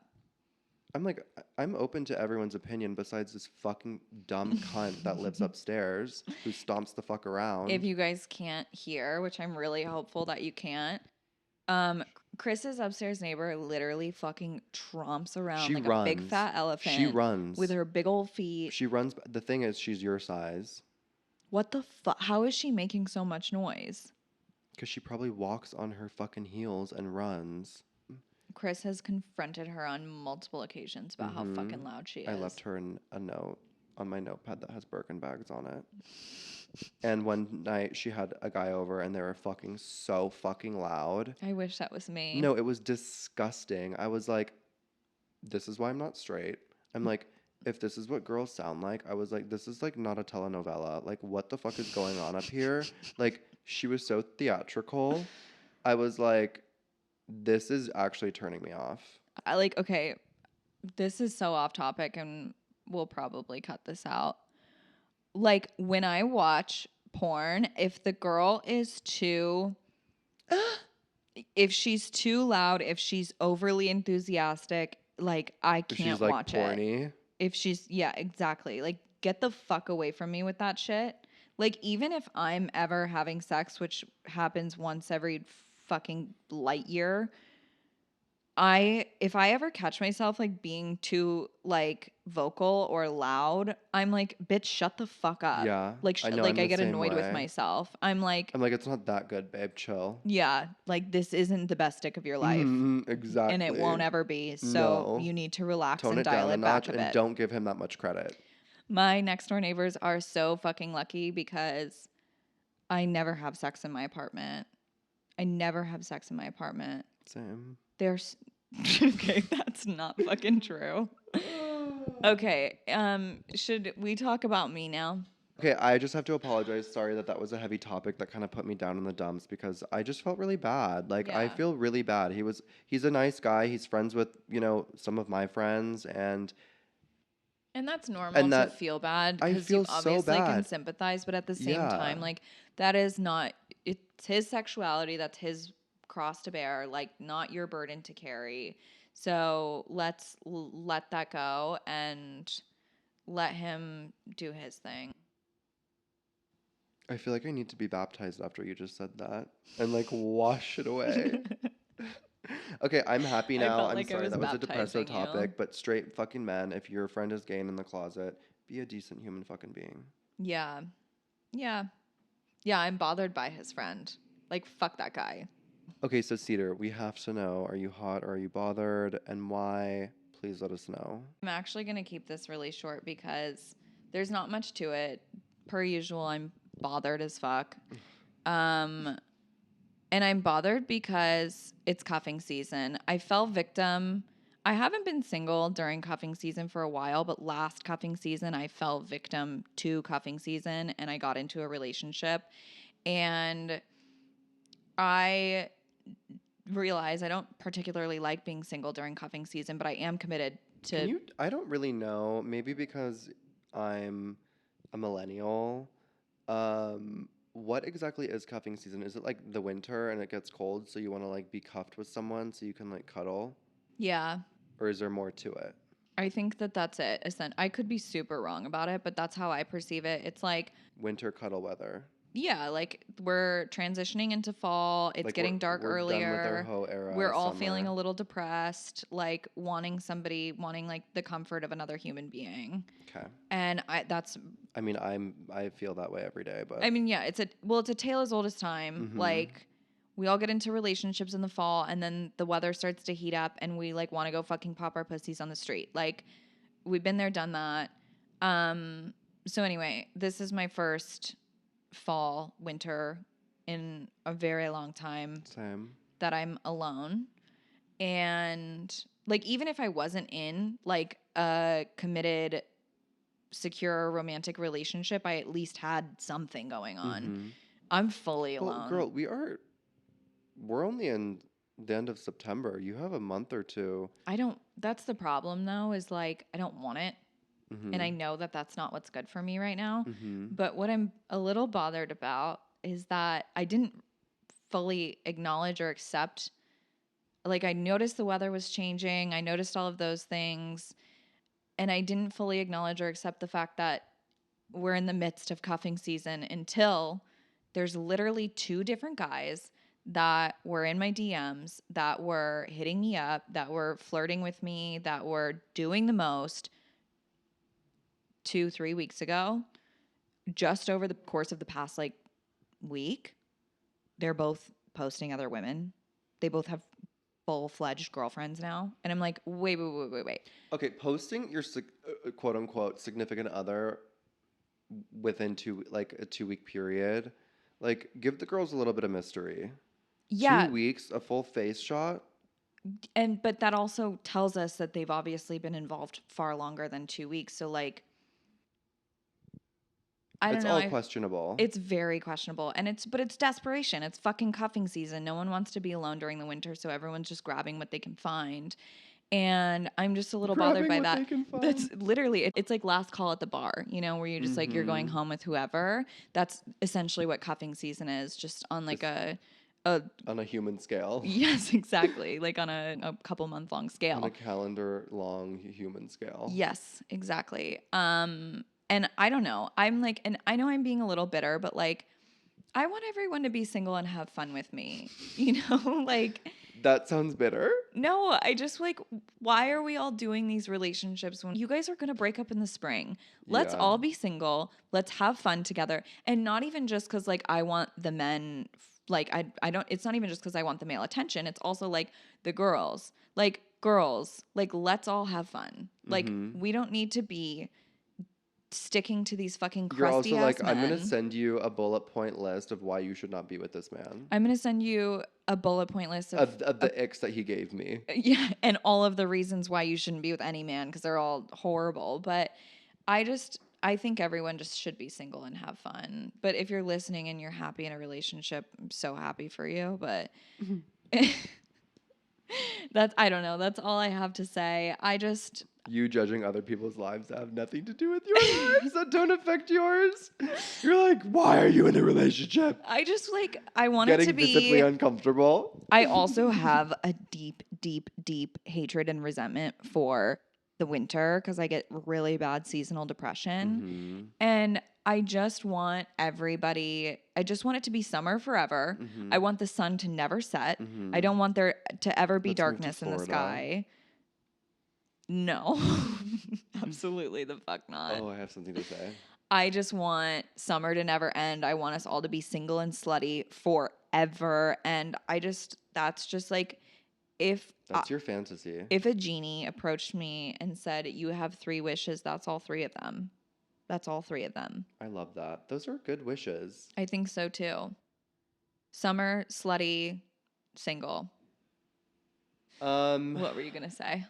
I'm like, I'm open to everyone's opinion besides this fucking dumb cunt that lives upstairs who stomps the fuck If around. you guys can't hear, which I'm really hopeful that you can't, um, Chris's upstairs neighbor literally fucking tromps around She like a big runs. fat She elephant with runs. her big old feet. She runs. The thing is, she's your size. What the fuck? How is she making so much noise? Because she probably walks on her fucking heels and runs. Chris has confronted her on multiple occasions about how Mm-hmm. fucking loud she I left is. her a note on my notepad that has Birkin bags on it. And one night she had a guy over and they were fucking so fucking loud. I wish that was me. No, it was disgusting. I was like, this is why I'm not straight. I'm like, if this is what girls sound like, I was like, this is like not a telenovela. Like, what the fuck is going on up here? Like, she was so theatrical. I was like, this is actually turning me off. I like, okay, this is so off topic and we'll probably cut this out. Like when I watch porn, if the girl is too if she's too loud, if she's overly enthusiastic, like I If she's can't like watch it. porny, If she's, yeah, exactly. Like get the fuck away from me with that shit. Like even if I'm ever having sex, which happens once every fucking light year, if I ever catch myself like being too like vocal or loud, I'm like, bitch, shut the fuck up. yeah, Like I know like I'm I the get same annoyed with way. myself. I'm like, I'm like, it's not that good, babe. Chill. yeah, like this isn't the best dick of your life and it Exactly. won't ever be. So No. you need to relax Tone and it dial down a it back notch a and bit. don't give him that much credit. My next door neighbors are so fucking lucky because I never have sex in my apartment. I never have sex in my apartment. Same. There's okay, that's not fucking true. Okay, should we talk about me now? Okay, I just have to apologize. Sorry that that was a heavy topic that kind of put me down in the dumps because I just felt really bad. Like I Yeah. feel really bad. He's a nice guy. He's friends with, some of my friends And that's normal and to that feel bad I because you feel so obviously can bad. sympathize, but at the same Yeah. time, like that is not, it's his sexuality, that's his cross to bear, like not your burden to carry. So let that go and let him do his thing. I feel like I need to be baptized after you just said that and like wash it away. Okay, I'm happy I now. felt I'm like I sorry. was That was a depresso baptizing you. topic, but straight fucking men, if your friend is gay and in the closet, be a decent human fucking being. Yeah. Yeah. Yeah, I'm bothered by his friend. Like, fuck that guy. Okay, so Cedar, we have to know, are you hot or are you bothered and why? Please let us know. I'm actually going to keep this really short because there's not much to it. Per usual, I'm bothered as fuck. Um, And I'm bothered because it's cuffing season. I fell victim. I haven't been single during cuffing season for a while, but last cuffing season, I fell victim to cuffing season and I got into a relationship. And I realize I don't particularly like being single during cuffing season, but I am committed Can to. you? I don't really know. Maybe because I'm a millennial. What exactly is cuffing season? Is it like the winter and it gets cold, so you want to like be cuffed with someone so you can like cuddle, Yeah, or is there more to it? I think that that's it. I could be super wrong about it, but that's how I perceive it. It's like, Winter cuddle weather. yeah, like we're transitioning into fall. It's Like getting dark we're done with our earlier. hoe era We're all feeling summer. a little depressed, like wanting somebody, wanting like the comfort of another human being. Okay. And that's, I mean, I feel that way every day, I but mean, yeah, it's a tale as old as time. mm-hmm. Like we all get into relationships in the fall and then the weather starts to heat up and we like want to go fucking pop our pussies on the street. Like we've been there, done that. Um, so anyway, this is my first fall, winter in a very long time Same. that I'm alone. And like even if I wasn't in like a committed, secure romantic relationship, I at least had something going on. Mm-hmm. I'm fully Well, alone. girl, we're only in the end of September. You have a month or two. I don't That's the problem though, is like I don't want it. And Mm-hmm. I know that that's not what's good for me right now. Mm-hmm. But what I'm a little bothered about is that I didn't fully acknowledge or accept. Like, I noticed the weather was changing, I noticed all of those things, and I didn't fully acknowledge or accept the fact that we're in the midst of cuffing season until there's literally two different guys that were in my DMs that were hitting me up, that were flirting with me, that were doing the most 2, 3 weeks ago, just over the course of the past like week. They're both posting other women. They both have full-fledged girlfriends now. And I'm like, wait. Okay, posting your quote unquote significant other within like a 2 week period, like give the girls a little bit of mystery. Two Yeah, weeks, a full face shot. and but that also tells us that they've obviously been involved far longer than 2 weeks. So like, I don't It's know. all questionable. It's very questionable, and it's desperation. It's fucking cuffing season. No one wants to be alone during the winter, so everyone's just grabbing what they can find. And I'm just a little bothered Grabbing by what that. they can That's find. literally it's like last call at the bar, where you're just like you're going Mm-hmm. home with whoever. That's essentially what cuffing season is, just on like Just a on a human scale, yes, exactly, like on a couple month long on a scale. calendar long human scale. Yes, exactly. And I don't know. I'm like, and I know I'm being a little bitter, but like, I want everyone to be single and have fun with me. Like, That sounds bitter. no, I just like, why are we all doing these relationships when you guys are going to break up in the spring? Let's Yeah. all be single. Let's have fun together. And not even just because, like, I want the men, like, I don't, it's not even just because I want the male attention. It's also like the girls. Like, girls, like, let's all have fun. Like, Mm-hmm. we don't need to be sticking to these fucking You're crusty also like, ass I'm gonna men. send you a bullet point list of why you should not be with this man. I'm going to send you a bullet point list of Of the icks that he gave me. yeah, and all of the reasons why you shouldn't be with any man because they're all horrible. But I think everyone just should be single and have fun. But if you're listening and you're happy in a relationship, I'm so happy for you. But that's I don't know. That's all I have to say. You judging other people's lives that have nothing to do with your lives that don't affect yours. You're like, why are you in a relationship? I just like I want it to Getting visibly be. uncomfortable. I also have a deep, deep, deep hatred and resentment for the winter because I get really bad seasonal depression. Mm-hmm. And I just want I just want it to be summer forever. Mm-hmm. I want the sun to never set. I Mm-hmm. don't want there to ever be Let's move to darkness in the Florida. sky. No, absolutely the fuck not. Oh, I have something to say. I just want summer to never end. I want us all to be single and slutty forever. And that's just like, if That's your fantasy. if a genie approached me and said, "You have 3 wishes," that's all three of them. That's all three of them. I love that. Those are good wishes. I think so too. Summer, slutty, single. Um, What were you going to say?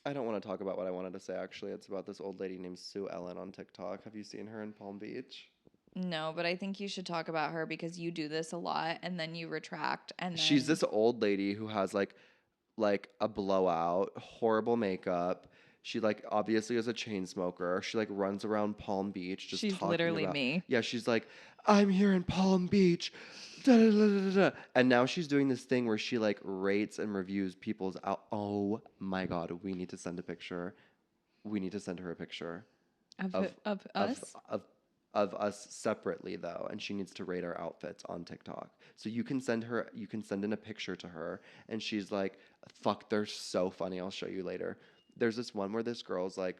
I don't want to talk about what I wanted to say actually. It's about this old lady named Sue Ellen on TikTok. Have you seen her in Palm Beach? No, but I think you should talk about her because you do this a lot and then you retract and She's then this old lady who has like a blowout, horrible makeup. She like obviously is a chain smoker. She like runs around Palm Beach just she's talking literally about, me. yeah, she's like, I'm here in Palm Beach. Da, da, da, da, da. And now she's doing this thing where she like rates and reviews people's out. Oh my God, we need to send a picture. We need to send her a picture of Of of us. of of us separately though, and she needs to rate our outfits on TikTok. So you can send in a picture to her, and she's like, "Fuck, they're so funny. I'll show you later." There's this one where this girl's like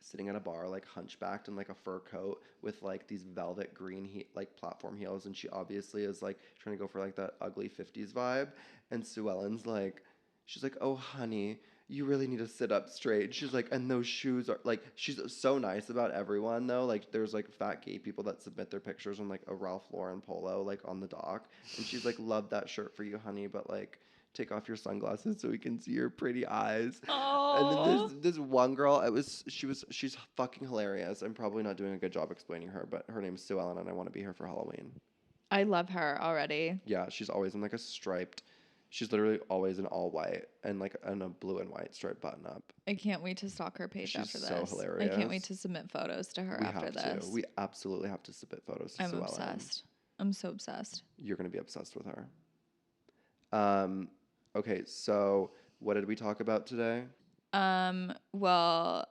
sitting at a bar, like hunchbacked in like a fur coat with like these velvet green like platform heels, and she obviously is like trying to go for like that ugly 50s vibe. And Sue Ellen's like, she's like, "Oh honey, you really need to sit up straight." She's like, "And those shoes are like," she's so nice about everyone though. Like there's like fat gay people that submit their pictures on like a Ralph Lauren polo like on the dock, and she's like, "Love that shirt for you, honey, but like take off your sunglasses so we can see your pretty eyes." And then there's Oh, this one girl. She's fucking hilarious. I'm probably not doing a good job explaining her, but her name's Sue Ellen, and I want to be her for Halloween. I love her already. Yeah, she's always in like a striped. She's literally always in all white and like in a blue and white striped button up. I can't wait to stalk her page She's after so this. I can't wait hilarious. to submit photos to her We after have to. this. We absolutely have to submit photos to I'm Sue Ellen. obsessed. I'm so obsessed. You're gonna be obsessed with her. Um, okay, so what did we talk about today? Well,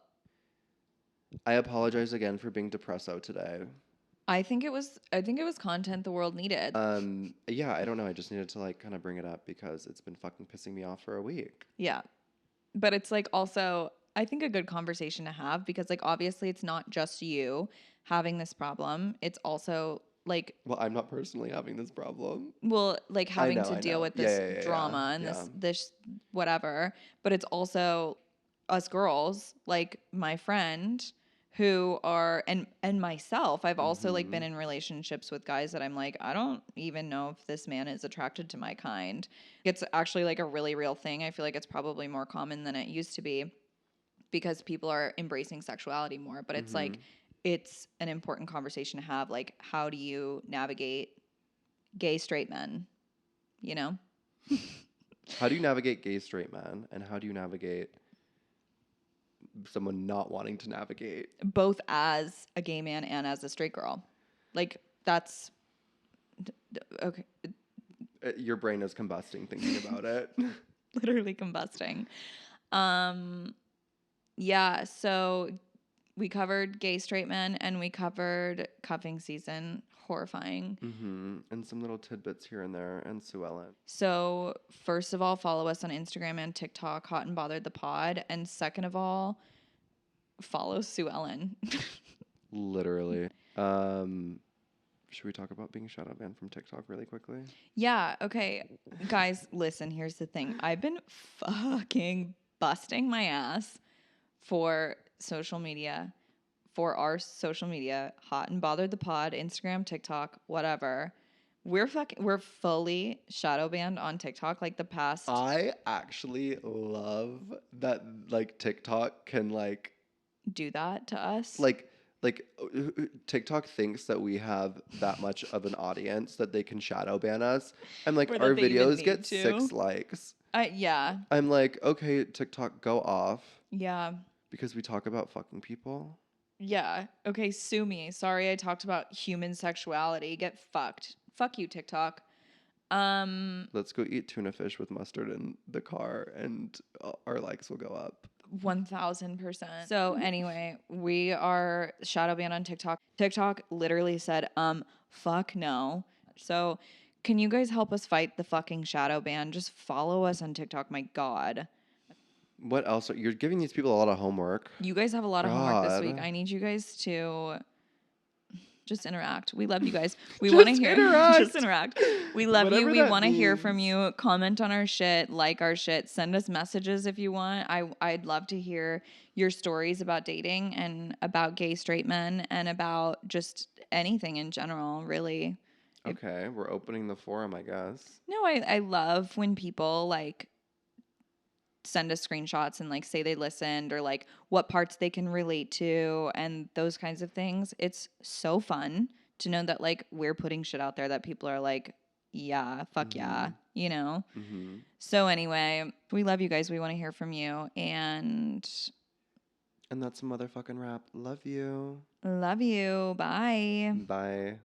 I apologize again for being depresso today. I think it was content the world needed. Yeah, I don't know. I just needed to like kind of bring it up because it's been fucking pissing me off for a week. Yeah. But it's like also I think a good conversation to have because like obviously it's not just you having this problem. It's also like Well, I'm not personally having this problem. well like having to I deal know. with Yeah, this yeah, yeah, yeah. drama and Yeah. this whatever, but it's also us girls, like my friend who are and myself. I've also like Mm-hmm. been in relationships with guys that I'm like I don't even know if this man is attracted to my kind. It's actually like a really real thing. I feel like it's probably more common than it used to be because people are embracing sexuality more, but it's Mm-hmm. like it's an important conversation to have, like how do you navigate gay straight men, you know? How do you navigate gay straight men, and how do you navigate someone not wanting to navigate? Both as a gay man and as a straight girl. Like that's okay, Your brain is combusting thinking about it. literally combusting. Um yeah, so we covered gay straight men and we covered cuffing season, horrifying. Mm-hmm. And some little tidbits here and there, and Sue Ellen. So, first of all, follow us on Instagram and TikTok, Hot and Bothered the Pod. And second of all, follow Sue Ellen. Literally. Should we talk about being shadow banned from TikTok really quickly? Yeah, okay. Guys, listen, here's the thing. I've been fucking busting my ass for social media, for our social media, Hot and Bothered the Pod, Instagram, TikTok, whatever. We're fully shadow banned on TikTok like the past I actually love that like TikTok can do that to us. like TikTok thinks that we have that much of an audience that they can shadow ban us. I'm like, Or our that they even videos need get to. 6 likes. Yeah. I'm like, okay, TikTok, go off Yeah. because we talk about fucking people. Yeah. Okay, sue me. Sorry I talked about human sexuality. Get fucked. Fuck you, TikTok. Um, Let's go eat tuna fish with mustard in the car, and our likes will go up. 1000%. So anyway, we are shadow banned on TikTok. TikTok literally said, fuck no. So can you guys help us fight the fucking shadow ban? Just follow us on TikTok, my God. What else? You're giving these people a lot of homework. You guys have a lot of homework this week. God. I need you guys to just interact. We love you guys. We want to Just hear interact. just interact. We love you. Whatever We that want to hear from means. you. Comment on our shit, like our shit, send us messages if you want. I'd love to hear your stories about dating and about gay straight men and about just anything in general, really. Okay, we're opening the forum, I guess. No, I love when people like send us screenshots and like say they listened or like what parts they can relate to and those kinds of things. It's so fun to know that like we're putting shit out there that people are like, yeah, fuck Mm-hmm. yeah, you know? Mm-hmm. So anyway, we love you guys. We want to hear from you and And that's a motherfucking wrap. Love you. love you. Bye. Bye.